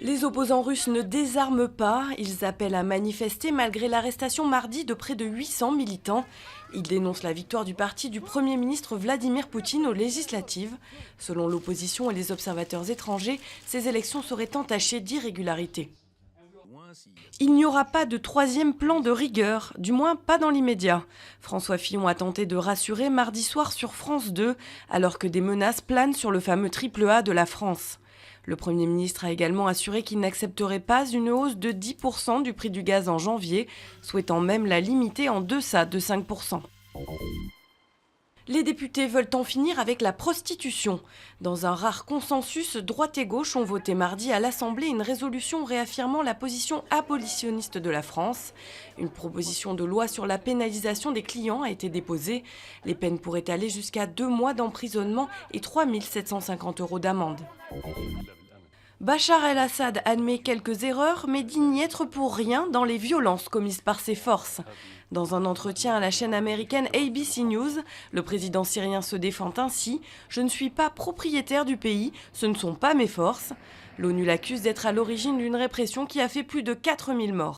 Les opposants russes ne désarment pas, ils appellent à manifester malgré l'arrestation mardi de près de 800 militants. Ils dénoncent la victoire du parti du Premier ministre Vladimir Poutine aux législatives. Selon l'opposition et les observateurs étrangers, ces élections seraient entachées d'irrégularités. Il n'y aura pas de troisième plan de rigueur, du moins pas dans l'immédiat. François Fillon a tenté de rassurer mardi soir sur France 2, alors que des menaces planent sur le fameux triple A de la France. Le Premier ministre a également assuré qu'il n'accepterait pas une hausse de 10% du prix du gaz en janvier, souhaitant même la limiter en deçà de 5%. Les députés veulent en finir avec la prostitution. Dans un rare consensus, droite et gauche ont voté mardi à l'Assemblée une résolution réaffirmant la position abolitionniste de la France. Une proposition de loi sur la pénalisation des clients a été déposée. Les peines pourraient aller jusqu'à 2 mois d'emprisonnement et 3 750 € d'amende. Bachar el-Assad admet quelques erreurs, mais dit n'y être pour rien dans les violences commises par ses forces. Dans un entretien à la chaîne américaine ABC News, le président syrien se défend ainsi « Je ne suis pas propriétaire du pays, ce ne sont pas mes forces ». L'ONU l'accuse d'être à l'origine d'une répression qui a fait plus de 4000 morts.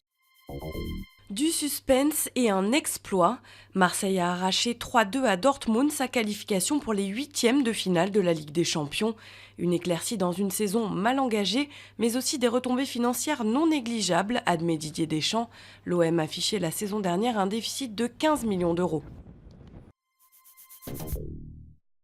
Du suspense et un exploit. Marseille a arraché 3-2 à Dortmund sa qualification pour les 8e de finale de la Ligue des Champions. Une éclaircie dans une saison mal engagée, mais aussi des retombées financières non négligeables, admet Didier Deschamps. L'OM affichait la saison dernière un déficit de 15 millions d'euros.